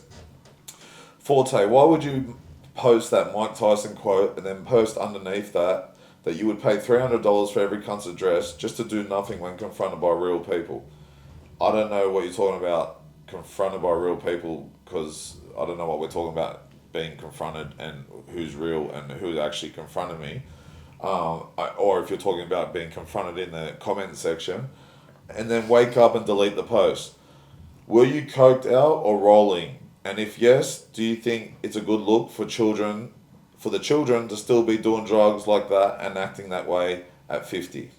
Forte, why would you post that Mike Tyson quote and then post underneath that you would pay $300 for every cunt's address just to do nothing when confronted by real people? I don't know what you're talking about, confronted by real people, because I don't know what we're talking about, being confronted and who's real and who actually confronted me. Or if you're talking about being confronted in the comment section, and then wake up and delete the post. Were you coked out or rolling? And if yes, do you think it's a good look for the children to still be doing drugs like that and acting that way at 50?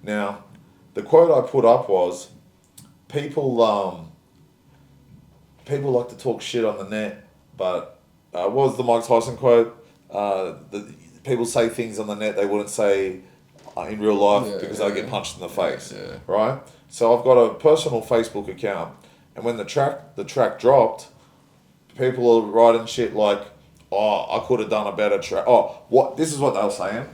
Now, the quote I put up was, people like to talk shit on the net, but what was the Mike Tyson quote? People say things on the net they wouldn't say in real life because they get punched in the face, right? So I've got a personal Facebook account, and when the track dropped, people are writing shit like, "Oh, I could have done a better track." Oh, what? This is what they were saying.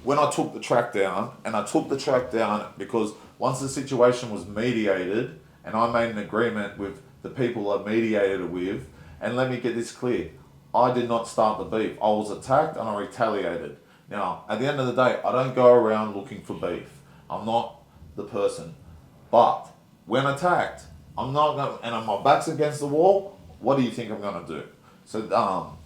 When I took the track down, and I took the track down because once the situation was mediated, and I made an agreement with the people I mediated it with, and let me get this clear, I did not start the beef. I was attacked and I retaliated. Now, at the end of the day, I don't go around looking for beef. I'm not the person. But when attacked, I'm not going to, and my back's against the wall, what do you think I'm going to do? So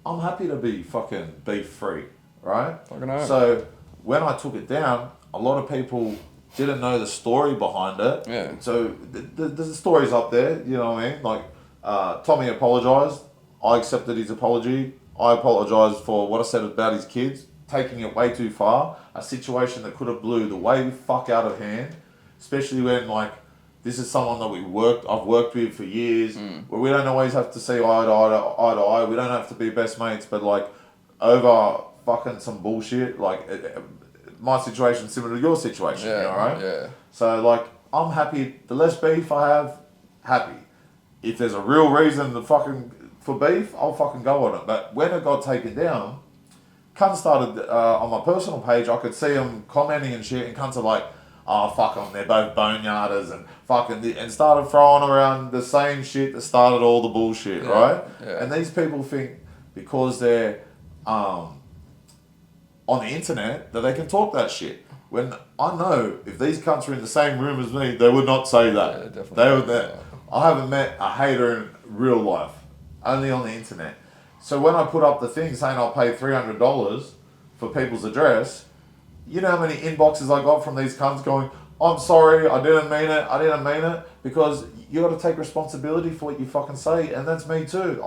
I'm happy to be fucking beef free, right? Fucking hell. So when I took it down, a lot of people didn't know the story behind it. Yeah. So the story's up there, you know what I mean? Like, Tommy apologised. I accepted his apology. I apologised for what I said about his kids, taking it way too far. A situation that could have blew the way fuck out of hand, especially when, like, this is someone that I've worked with for years, where we don't always have to see eye to eye. We don't have to be best mates, but, like, over fucking some bullshit, like, my situation's similar to your situation, you know, right? Yeah. So, like, I'm happy. The less beef I have, happy. If there's a real reason for beef, I'll fucking go on it. But when it got taken down, cunts started, on my personal page, I could see them commenting and shit, and cunts are like, "Oh, fuck them, they're both boneyarders," and and started throwing around the same shit that started all the bullshit, right? Yeah. And these people think because they're on the internet that they can talk that shit. When I know if these cunts were in the same room as me, they would not say that. Yeah, definitely. They would. I haven't met a hater in real life, only on the internet. So when I put up the thing saying I'll pay $300 for people's address, you know how many inboxes I got from these cunts going, "I'm sorry, I didn't mean it," because you got to take responsibility for what you fucking say, and that's me too.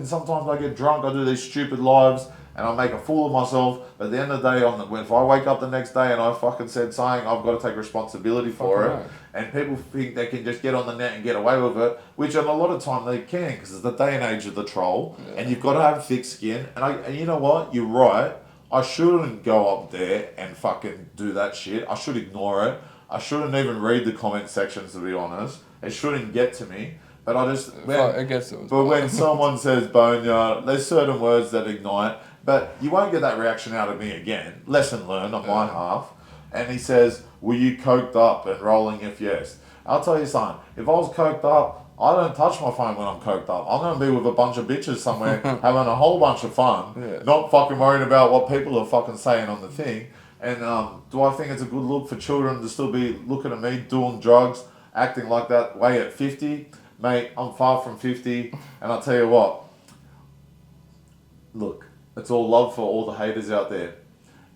Sometimes I get drunk, I do these stupid lives, and I make a fool of myself. But at the end of the day, if I wake up the next day and I fucking said something, I've got to take responsibility for it. And people think they can just get on the net and get away with it, which on a lot of time they can, because it's the day and age of the troll, and you've got to have thick skin. And you know what? You're right. I shouldn't go up there and fucking do that shit. I should ignore it. I shouldn't even read the comment sections, to be honest. It shouldn't get to me. But I just... when someone says boneyard, there's certain words that ignite. But you won't get that reaction out of me again. Lesson learned on my half. And he says, "Were you coked up and rolling if yes?" I'll tell you something. If I was coked up, I don't touch my phone when I'm coked up. I'm going to be with a bunch of bitches somewhere having a whole bunch of fun. Not fucking worrying about what people are fucking saying on the thing. And do I think it's a good look for children to still be looking at me doing drugs, acting like that way at 50? Mate, I'm far from 50. And I'll tell you what. look, it's all love for all the haters out there.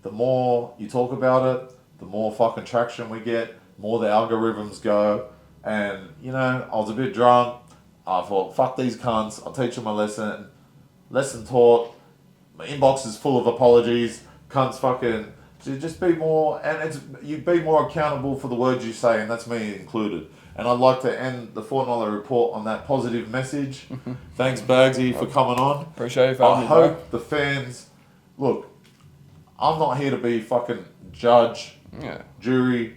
The more you talk about it, the more fucking traction we get, more the algorithms go. And, you know, I was a bit drunk. I thought, fuck these cunts. I'll teach them a lesson. Lesson taught. My inbox is full of apologies. Cunts fucking... So just be more... And you be more accountable for the words you say, and that's me included. And I'd like to end the Fortnightly report on that positive message. Thanks, Bagsy, for coming on. Appreciate you for having I me, bro. hope the fans... Look, I'm not here to be fucking judge, Yeah. jury,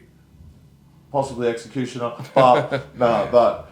possibly executioner, but no, but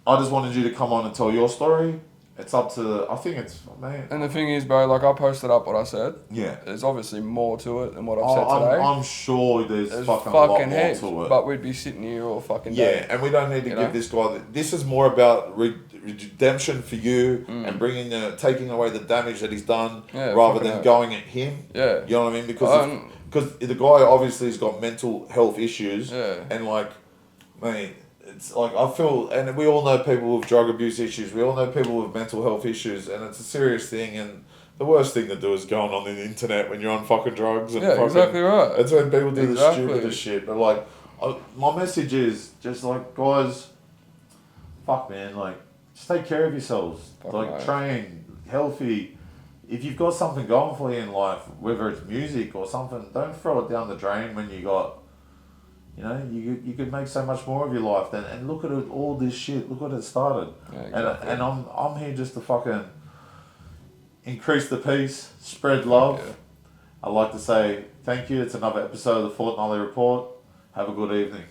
I just wanted you to come on and tell your story. It's up to, I think it's, man. And the thing is, bro, like I posted up what I said. Yeah. There's obviously more to it than what I've said today. I'm sure there's fucking a lot more heaps, to it. but we'd be sitting here all fucking Yeah, day. and we don't need to give this guy. This is more about redemption for you and taking away the damage that he's done, rather than going at him. Yeah, you know what I mean? Because the guy obviously has got mental health issues, and like, mate, it's like I feel, and we all know people with drug abuse issues. We all know people with mental health issues, and it's a serious thing. And the worst thing to do is going on the internet when you're on fucking drugs. And exactly right. That's when people do the stupidest shit. But like, my message is just like, guys, fuck man, like, just take care of yourselves. Train, healthy. If you've got something going for you in life, whether it's music or something, don't throw it down the drain when you got, you know, you could make so much more of your life then. And look at it, all this shit. Look what it started. Yeah, exactly. And I'm here just to fucking increase the peace, spread love. Yeah. I'd like to say thank you. It's another episode of the Fortnightly Report. Have a good evening.